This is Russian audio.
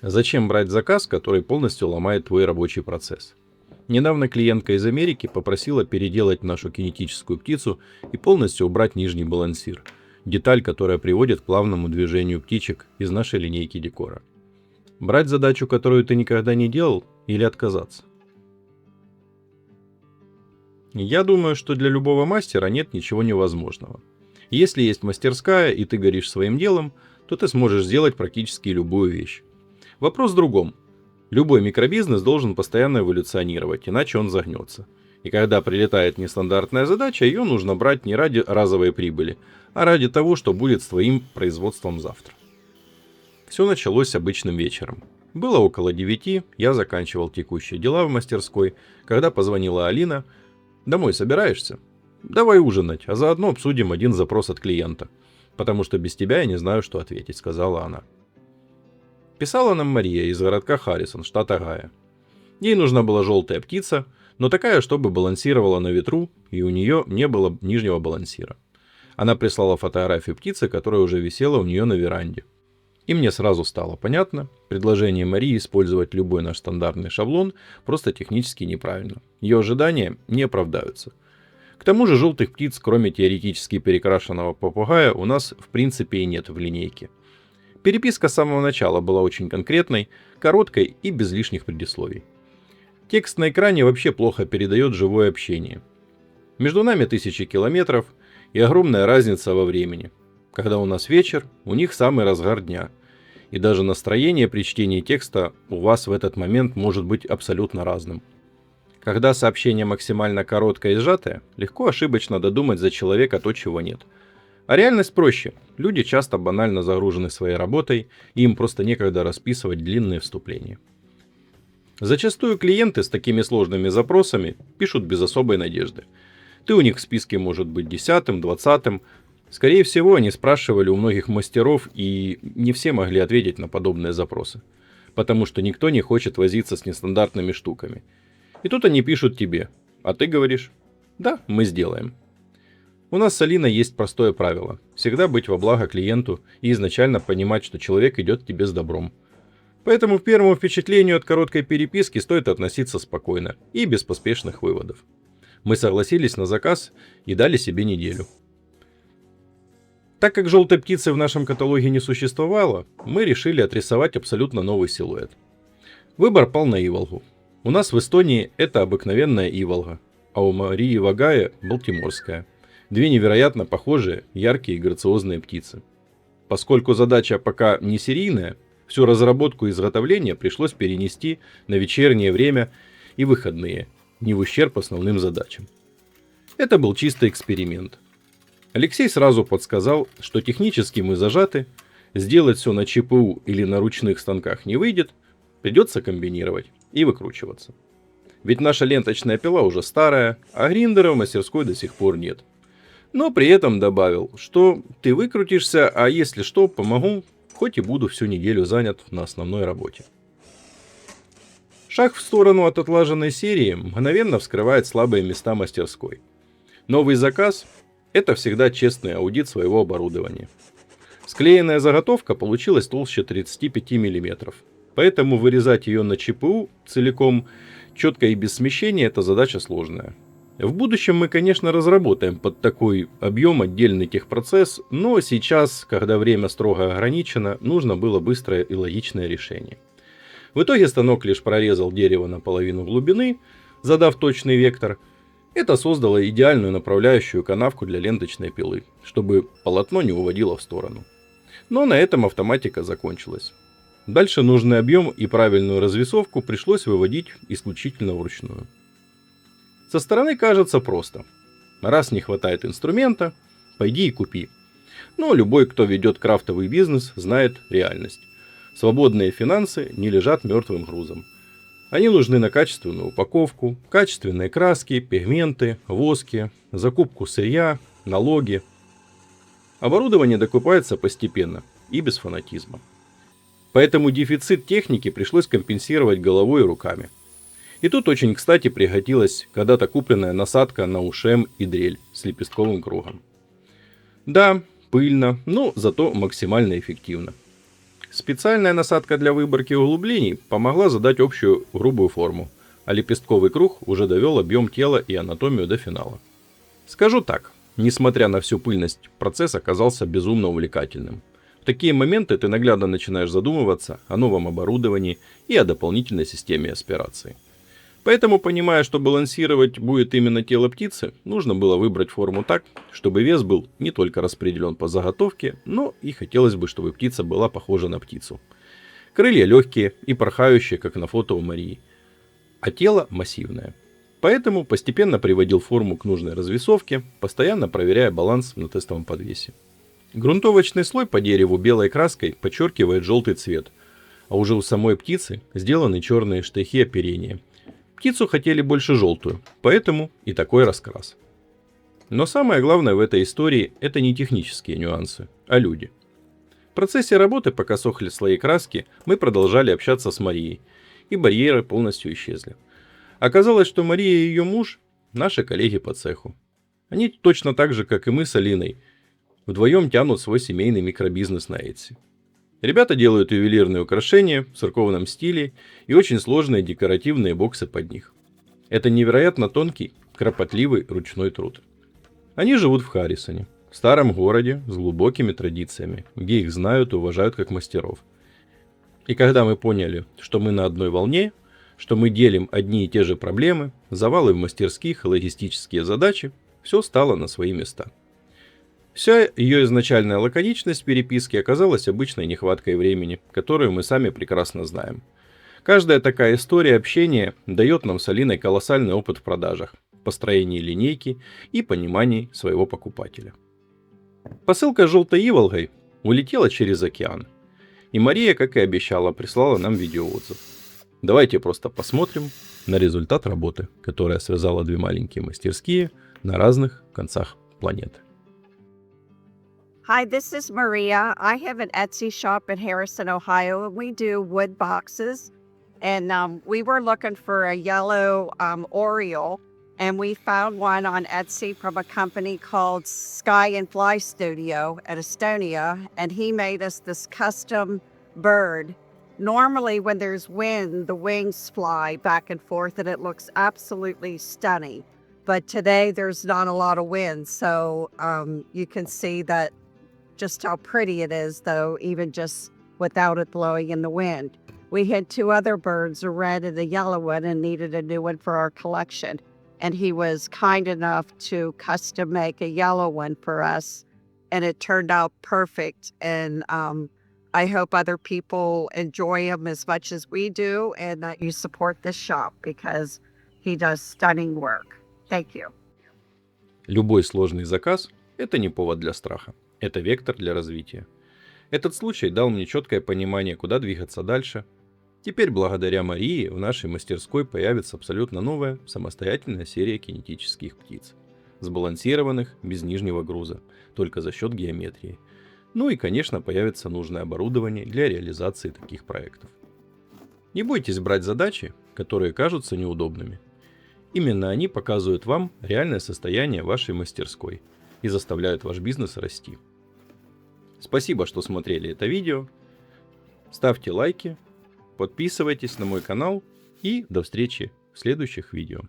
Зачем брать заказ, который полностью ломает твой рабочий процесс? Недавно клиентка из Америки попросила переделать нашу кинетическую птицу и полностью убрать нижний балансир. Деталь, которая приводит к плавному движению птичек из нашей линейки декора. Брать задачу, которую ты никогда не делал, или отказаться? Я думаю, что для любого мастера нет ничего невозможного. Если есть мастерская и ты горишь своим делом, то ты сможешь сделать практически любую вещь. Вопрос в другом. Любой микробизнес должен постоянно эволюционировать, иначе он загнется. И когда прилетает нестандартная задача, ее нужно брать не ради разовой прибыли, а ради того, что будет с твоим производством завтра. Все началось обычным вечером. Было около 9, я заканчивал текущие дела в мастерской, когда позвонила Алина. «Домой собираешься? Давай ужинать, а заодно обсудим один запрос от клиента. Потому что без тебя я не знаю, что ответить», — сказала она. Писала нам Мария из городка Харрисон, штат Огайо. Ей нужна была желтая птица, но такая, чтобы балансировала на ветру, и у нее не было нижнего балансира. Она прислала фотографию птицы, которая уже висела у нее на веранде. И мне сразу стало понятно, предложение Марии использовать любой наш стандартный шаблон просто технически неправильно. Ее ожидания не оправдаются. К тому же желтых птиц, кроме теоретически перекрашенного попугая, у нас в принципе и нет в линейке. Переписка с самого начала была очень конкретной, короткой и без лишних предисловий. Текст на экране вообще плохо передает живое общение. Между нами 1000 километров и огромная разница во времени. Когда у нас вечер, у них самый разгар дня. И даже настроение при чтении текста у вас в этот момент может быть абсолютно разным. Когда сообщение максимально короткое и сжатое, легко ошибочно додумать за человека то, чего нет. А реальность проще. Люди часто банально загружены своей работой, и им просто некогда расписывать длинные вступления. Зачастую клиенты с такими сложными запросами пишут без особой надежды. Ты у них в списке может быть 10-м, 20-м. Скорее всего, они спрашивали у многих мастеров, и не все могли ответить на подобные запросы. Потому что никто не хочет возиться с нестандартными штуками. И тут они пишут тебе, а ты говоришь: «Да, мы сделаем». У нас с Алиной есть простое правило. Всегда быть во благо клиенту и изначально понимать, что человек идет к тебе с добром. Поэтому к первому впечатлению от короткой переписки стоит относиться спокойно и без поспешных выводов. Мы согласились на заказ и дали себе неделю. Так как желтой птицы в нашем каталоге не существовало, мы решили отрисовать абсолютно новый силуэт. Выбор пал на иволгу. У нас в Эстонии это обыкновенная иволга, а у Марии в Огайо балтиморская. Две невероятно похожие, яркие и грациозные птицы. Поскольку задача пока не серийная, всю разработку и изготовление пришлось перенести на вечернее время и выходные, не в ущерб основным задачам. Это был чистый эксперимент. Алексей сразу подсказал, что технически мы зажаты, сделать все на ЧПУ или на ручных станках не выйдет, придется комбинировать и выкручиваться. Ведь наша ленточная пила уже старая, а гриндера в мастерской до сих пор нет. Но при этом добавил, что ты выкрутишься, а если что, помогу, хоть и буду всю неделю занят на основной работе. Шаг в сторону от отлаженной серии мгновенно вскрывает слабые места мастерской. Новый заказ – это всегда честный аудит своего оборудования. Склеенная заготовка получилась толще 35 мм, поэтому вырезать ее на ЧПУ целиком, четко и без смещения – это задача сложная. В будущем мы, конечно, разработаем под такой объем отдельный техпроцесс, но сейчас, когда время строго ограничено, нужно было быстрое и логичное решение. В итоге станок лишь прорезал дерево наполовину глубины, задав точный вектор. Это создало идеальную направляющую канавку для ленточной пилы, чтобы полотно не уводило в сторону. Но на этом автоматика закончилась. Дальше нужный объем и правильную развесовку пришлось выводить исключительно вручную. Со стороны кажется просто. Раз не хватает инструмента, пойди и купи. Но любой, кто ведет крафтовый бизнес, знает реальность. Свободные финансы не лежат мертвым грузом. Они нужны на качественную упаковку, качественные краски, пигменты, воски, закупку сырья, налоги. Оборудование докупается постепенно и без фанатизма. Поэтому дефицит техники пришлось компенсировать головой и руками. И тут очень кстати пригодилась когда-то купленная насадка на ушем и дрель с лепестковым кругом. Да, пыльно, но зато максимально эффективно. Специальная насадка для выборки углублений помогла задать общую грубую форму, а лепестковый круг уже довел объем тела и анатомию до финала. Скажу так, несмотря на всю пыльность, процесс оказался безумно увлекательным. В такие моменты ты наглядно начинаешь задумываться о новом оборудовании и о дополнительной системе аспирации. Поэтому, понимая, что балансировать будет именно тело птицы, нужно было выбрать форму так, чтобы вес был не только распределен по заготовке, но и хотелось бы, чтобы птица была похожа на птицу. Крылья легкие и порхающие, как на фото у Марии, а тело массивное. Поэтому постепенно приводил форму к нужной развесовке, постоянно проверяя баланс на тестовом подвесе. Грунтовочный слой по дереву белой краской подчеркивает желтый цвет, а уже у самой птицы сделаны черные штрихи оперения. Птицу хотели больше желтую, поэтому и такой раскрас. Но самое главное в этой истории – это не технические нюансы, а люди. В процессе работы, пока сохли слои краски, мы продолжали общаться с Марией, и барьеры полностью исчезли. Оказалось, что Мария и ее муж – наши коллеги по цеху. Они точно так же, как и мы с Алиной, вдвоем тянут свой семейный микробизнес на Etsy. Ребята делают ювелирные украшения в церковном стиле и очень сложные декоративные боксы под них. Это невероятно тонкий, кропотливый ручной труд. Они живут в Харрисоне, в старом городе с глубокими традициями, где их знают и уважают как мастеров. И когда мы поняли, что мы на одной волне, что мы делим одни и те же проблемы, завалы в мастерских и логистические задачи, все стало на свои места. Вся ее изначальная лаконичность переписки оказалась обычной нехваткой времени, которую мы сами прекрасно знаем. Каждая такая история общения дает нам с Алиной колоссальный опыт в продажах, построении линейки и понимании своего покупателя. Посылка с желтой иволгой улетела через океан, и Мария, как и обещала, прислала нам видеоотзыв. Давайте просто посмотрим на результат работы, которая связала две маленькие мастерские на разных концах планеты. Hi, this is Maria. I have an Etsy shop in Harrison, Ohio, and we do wood boxes. And we were looking for a yellow oriole, and we found one on Etsy from a company called Sky and Fly Studio at Estonia, and he made us this custom bird. Normally, when there's wind, the wings fly back and forth, and it looks absolutely stunning. But today, there's not a lot of wind, so you can see that just how pretty it is, though, even just without it blowing in the wind. We had two other birds, a red and a yellow one, and needed a new one for our collection. And he was kind enough to custom make a yellow one for us, and it turned out perfect. And I hope other people enjoy him as much as we do, and that you support this shop because he does stunning work. Thank you. Любой сложный заказ – это не повод для страха. Это вектор для развития. Этот случай дал мне четкое понимание, куда двигаться дальше. Теперь, благодаря Марии, в нашей мастерской появится абсолютно новая, самостоятельная серия кинетических птиц. Сбалансированных, без нижнего груза, только за счет геометрии. Ну и, конечно, появится нужное оборудование для реализации таких проектов. Не бойтесь брать задачи, которые кажутся неудобными. Именно они показывают вам реальное состояние вашей мастерской и заставляют ваш бизнес расти. Спасибо, что смотрели это видео. Ставьте лайки, подписывайтесь на мой канал и до встречи в следующих видео.